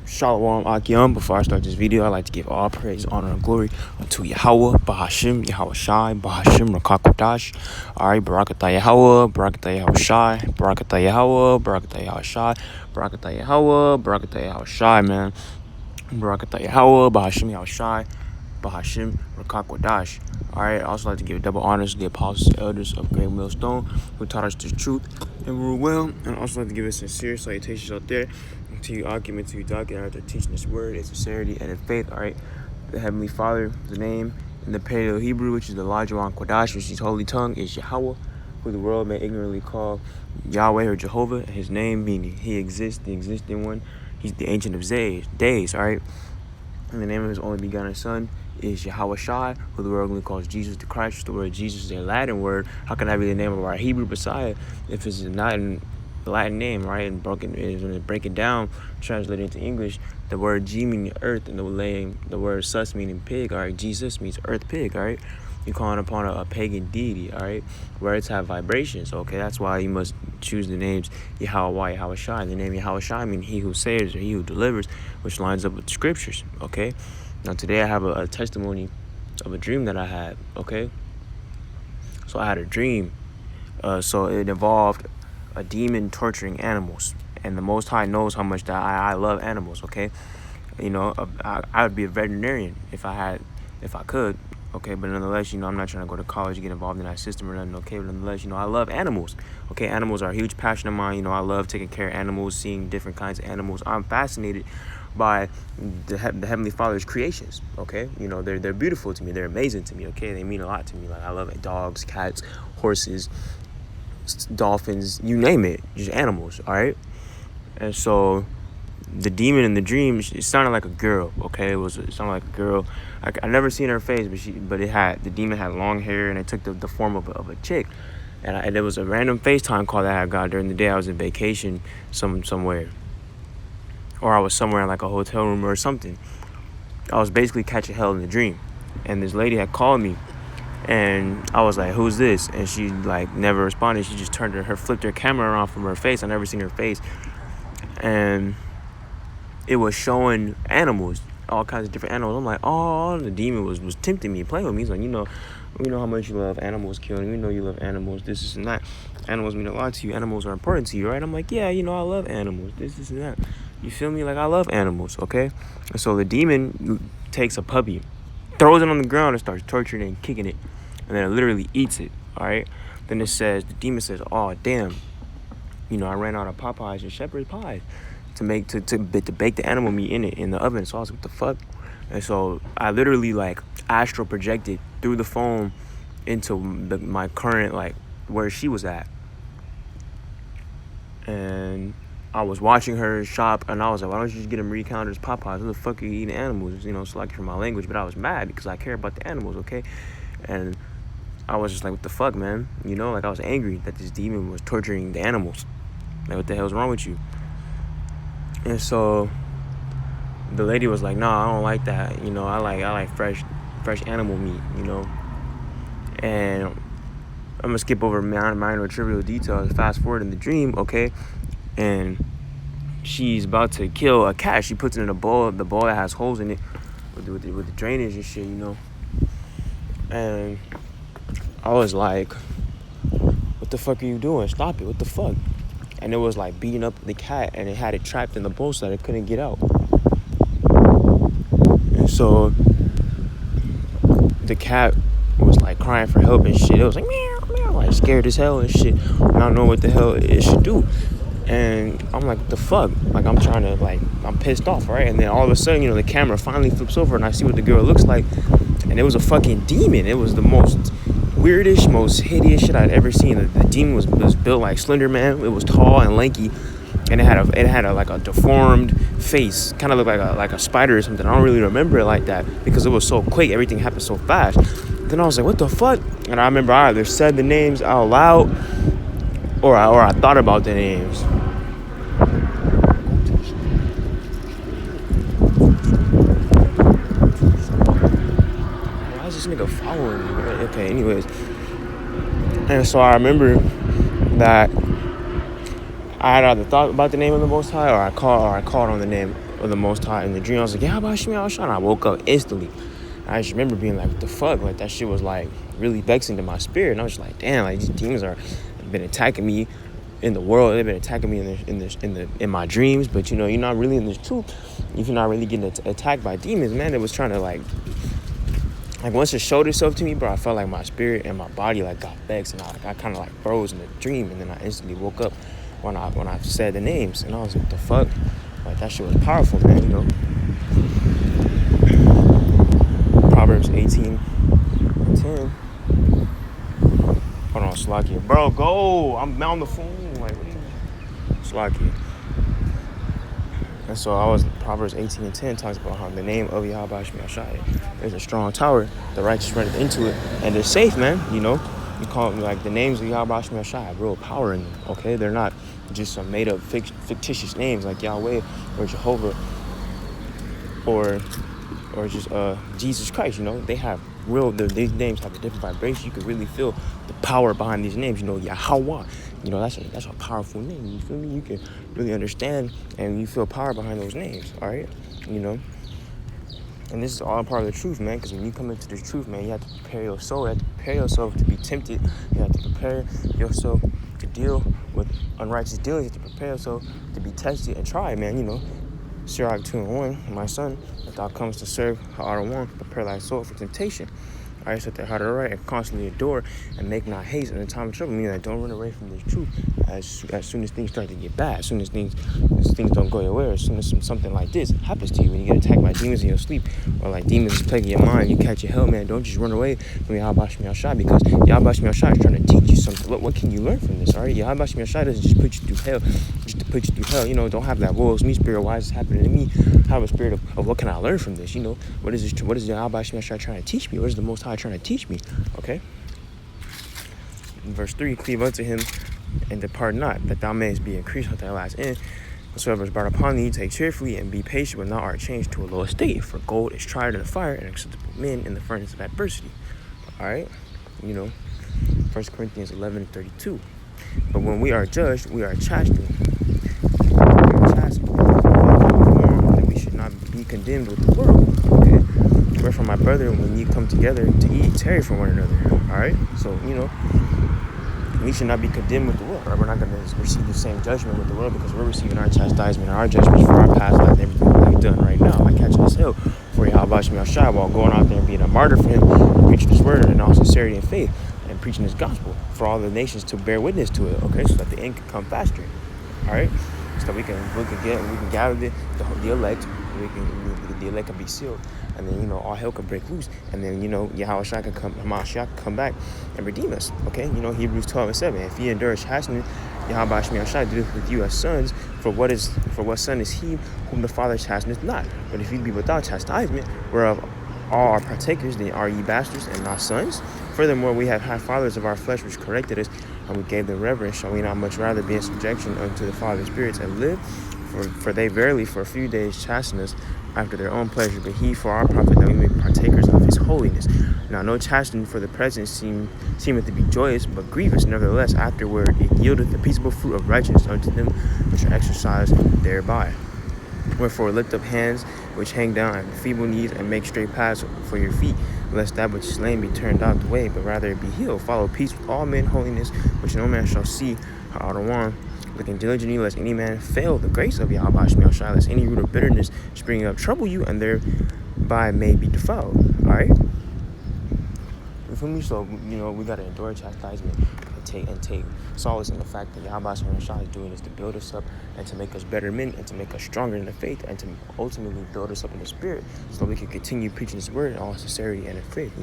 Shalom Akim. Before I start this video, I'd like to give all praise, honor, and glory unto Yahweh, Bahashim, Yahweh Shai, Bahashim, Rakakwadash. Alright, Barakatah Yahweh, Barakatah Yahweh Shai, Barakatah Yahweh, Barakatah Yahweh Shai, Barakatah Yahweh, Barakatah Yahweh Shai, man. Barakatah Yahweh, Bahashim, Yahweh Shai, Bahashim, Rakakwadash. Alright, I'd also like to give double honors to the apostles and elders of Great Millstone who taught us the truth and rule well. And I'd also like to give a sincere salutations out there to you, argument to you, Doc, and after teaching this word in sincerity and in faith. Alright, the Heavenly Father, the name in the Paleo Hebrew, which is the Lajawan Kodash, which is holy tongue, is Yahweh, who the world may ignorantly call Yahweh or Jehovah. His name meaning he exists, the existing one. He's the ancient of days, alright? And the name of his only begotten son is Yahweh Shai, who the world only calls Jesus the Christ. The word Jesus is a Latin word. How can that be the name of our Hebrew Messiah if it's not in the Latin name, right? And when it break it down, translated into English, the word G meaning earth, and the word sus meaning pig, all right? Jesus means earth pig, all right? You're calling upon a pagan deity, all right? Words have vibrations, okay? That's why you must choose the names Yahweh, Yahweh Shai. The name Yahweh Shai means he who saves or he who delivers, which lines up with the scriptures, okay? Now today I have a testimony of a dream that I had, okay? So I had a dream. So it involved a demon torturing animals. And the Most High knows how much that I love animals, okay? You know, I would be a veterinarian if I could, okay? But nonetheless, you know, I'm not trying to go to college and get involved in that system or nothing, okay? But nonetheless, you know, I love animals, okay? Animals are a huge passion of mine. You know, I love taking care of animals, seeing different kinds of animals. I'm fascinated by the Heavenly Father's creations, okay? You know, they're beautiful to me. They're amazing to me, okay? They mean a lot to me. Like, I love dogs, cats, horses, dolphins, you name it, just animals, all right? And so the demon in the dream, it sounded like a girl, okay? It sounded like a girl. I never seen her face, but the demon had long hair, and it took the form of a chick. And it was a random FaceTime call that I got during the day. I was on vacation somewhere. Or I was somewhere in like a hotel room or something. I was basically catching hell in the dream. And this lady had called me. And I was like, who's this? And she like never responded. She just flipped her camera around from her face. I never seen her face. And it was showing animals, all kinds of different animals. I'm like, oh, the demon was tempting me, playing with me. He's like, you know how much you love animals, killing. You know you love animals, this and that. Animals mean a lot to you. Animals are important to you, right? I'm like, yeah, you know, I love animals, this and that. You feel me? Like, I love animals, okay? And so the demon takes a puppy, throws it on the ground and starts torturing it and kicking it. And then it literally eats it, all right? Then the demon says, oh, damn. You know, I ran out of Popeyes and shepherd's pie to bake the animal meat in the oven. So I was like, what the fuck? And so I literally like astral projected through the phone into my current, like, where she was at. And I was watching her shop, and I was like, why don't you just get them recounters, Popeyes? Who the fuck are you eating animals? You know, it's like for my language, but I was mad because I care about the animals, okay? And I was just like, what the fuck, man? You know, like, I was angry that this demon was torturing the animals. Like, what the hell's wrong with you? And so the lady was like, no, I don't like that. You know, I like fresh animal meat, you know? And I'm going to skip over minor trivial details, fast forward in the dream, okay? And she's about to kill a cat. She puts it in a bowl, the bowl that has holes in it with the drainage and shit, you know? And I was like, what the fuck are you doing? Stop it, what the fuck? And it was like beating up the cat, and it had it trapped in the bowl so that it couldn't get out. And so the cat was like crying for help and shit. It was like meow, meow, like scared as hell and shit. Not knowing what the hell it should do. And I'm like, what the fuck? Like, I'm pissed off, right? And then all of a sudden, you know, the camera finally flips over and I see what the girl looks like. And it was a fucking demon. It was the most weirdest, most hideous shit I'd ever seen. The demon was built like Slender Man. It was tall and lanky. And it had a deformed face. Kind of looked like a spider or something. I don't really remember it like that because it was so quick. Everything happened so fast. Then I was like, what the fuck? And I remember I either said the names out loud or I thought about the names. Why is this nigga following me? Okay, anyways. And so I remember that I had either thought about the name of the Most High or I called on the name of the Most High in the dream. I was like, Yahweh Hashem Yahushua, and I woke up instantly. I just remember being like, what the fuck? Like, that shit was like really vexing to my spirit. And I was just like, damn, like these demons have been attacking me in the world. They've been attacking me in my dreams. But you're not really in this truth if you're not really getting attacked by demons, man. It was trying to like once it showed itself to me, bro, I felt like my spirit and my body like got vexed, and I kind of like froze in the dream, and then I instantly woke up when I said the names, and I was like, what the fuck? Like, that shit was powerful, man. Proverbs 18:10. Hold on, Slakia. Bro, go. I'm on the phone. Like, what are you? Slakia. And so Proverbs 18:10 talks about how the name of Yahweh Hashem Yahushua is a strong tower. The righteous run into it, and they're safe, man. You call them like the names of Yahweh Hashem Yahushua have real power in them. Okay, they're not just some made up fictitious names like Yahweh or Jehovah or just Jesus Christ. They have these names have a different vibration. You can really feel the power behind these names. Yahweh. That's a powerful name. You feel me? You can really understand and you feel power behind those names. All right, And this is all part of the truth, man. Because when you come into the truth, man, you have to prepare your soul. You have to prepare yourself to be tempted. You have to prepare yourself to deal with unrighteous dealings. You have to prepare yourself to be tested and tried, man. Sirach 2:1, my son, if thou comest to serve Ha'ar, prepare thy soul for temptation. All right, set that heart right and constantly adore and make not haste in the time of trouble. Meaning that don't run away from this truth as soon as things start to get bad, as soon as things don't go your way, or as soon as something like this happens to you, when you get attacked by demons in your sleep, or like demons is plaguing your mind, you catch your hell, man. Don't just run away from Yahweh Hashem Yahushua, because Yahweh Hashem Yahushua is trying to teach you something. What can you learn from this? All right, Yahweh Hashem Yahushua doesn't just put you through hell, just to put you through hell. Don't have that woe is me spirit. Why is this happening to me? Have a spirit of what can I learn from this? What is this? What is Yahweh Hashem Yahushua trying to teach me? What is the Most High trying to teach me? Okay. In verse 3, cleave unto him and depart not, that thou mayest be increased unto thy last end. Whatsoever is brought upon thee, take cheerfully and be patient when thou art changed to a low estate. For gold is tried in the fire, and acceptable men in the furnace of adversity. All right. 1 Corinthians 11:32. But when we are judged, we are chastened. That we should not be condemned with the world. Okay. Wherefore, my brethren, when ye come together to eat, tarry from one another. All right. So, we should not be condemned with the world. Right? We're not going to receive the same judgment with the world, because we're receiving our chastisement and our judgments for our past life and everything that we've done right now. I catch this hell for Yahweh Hashem Yahushua while going out there and being a martyr for him, preaching his word in all sincerity and faith, and preaching his gospel for all the nations to bear witness to it. Okay, so that the end can come faster. All right, so that we can gather the elect. The elect can be sealed, and then all hell can break loose, and then Yahweh can come back and redeem us. Okay, Hebrews 12:7. If ye endure chastening, Yahweh Hashem doeth with you as sons. For what son is he whom the Father chasteneth not? But if ye be without chastisement, whereof all are partakers, then are ye bastards and not sons? Furthermore, we have had fathers of our flesh which corrected us, and we gave them reverence. Shall we not much rather be in subjection unto the Father's spirits and live? For they verily for a few days chasten us after their own pleasure, but he for our profit, that we may be partakers of his holiness. Now no chastening for the present seemeth to be joyous, but grievous. Nevertheless, afterward it yieldeth the peaceable fruit of righteousness unto them which are exercised thereby. Wherefore lift up hands which hang down, and feeble knees, and make straight paths for your feet, lest that which is slain be turned out the way, but rather it be healed. Follow peace with all men, holiness, which no man shall see Ha'ar, looking diligently, lest any man fail the grace of Yahweh Hashem Yahushua, lest any root of bitterness springing up trouble you, and thereby may be defiled. All right. You feel me? So we gotta endure chastisement and take solace in the fact that Yahweh Hashem Yahushua is doing this to build us up and to make us better men and to make us stronger in the faith and to ultimately build us up in the spirit, so we can continue preaching His word in all sincerity and in faith.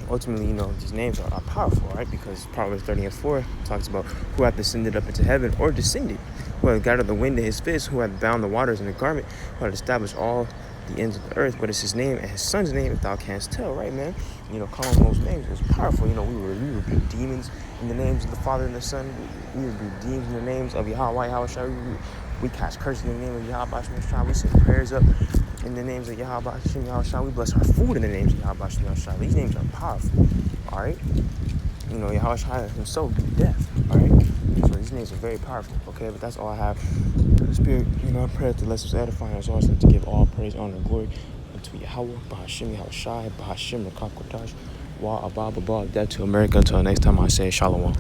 Ultimately, these names are powerful, right? Because Proverbs 30:4 talks about who hath ascended up into heaven or descended, who hath gathered the wind in his fist, who hath bound the waters in a garment, who hath established all the ends of the earth. What is his name and his son's name, if thou canst tell, right, man? Calling those names is powerful. We rebuke demons in the names of the Father and the Son. We rebuke demons in the names of Yahweh Yahushua. We cast curses in the name of Yahweh Hashem Yahushua. We send prayers up in the names of Yahweh Hashem Yahushua. We bless our food in the names of Yahweh Hashem Yahushua. These names are powerful. All right. Yahweh Hashem himself be death. All right. So These names are very powerful, okay? But that's all I have. The Spirit, I pray that the lessons edifying us also to give all praise, honor, and glory unto Yahweh, Bahashim, Yahweh Shai, Bahashim, Rakakwadash, Wa Abba, Baba, death to America. Until next time, I say Shalom.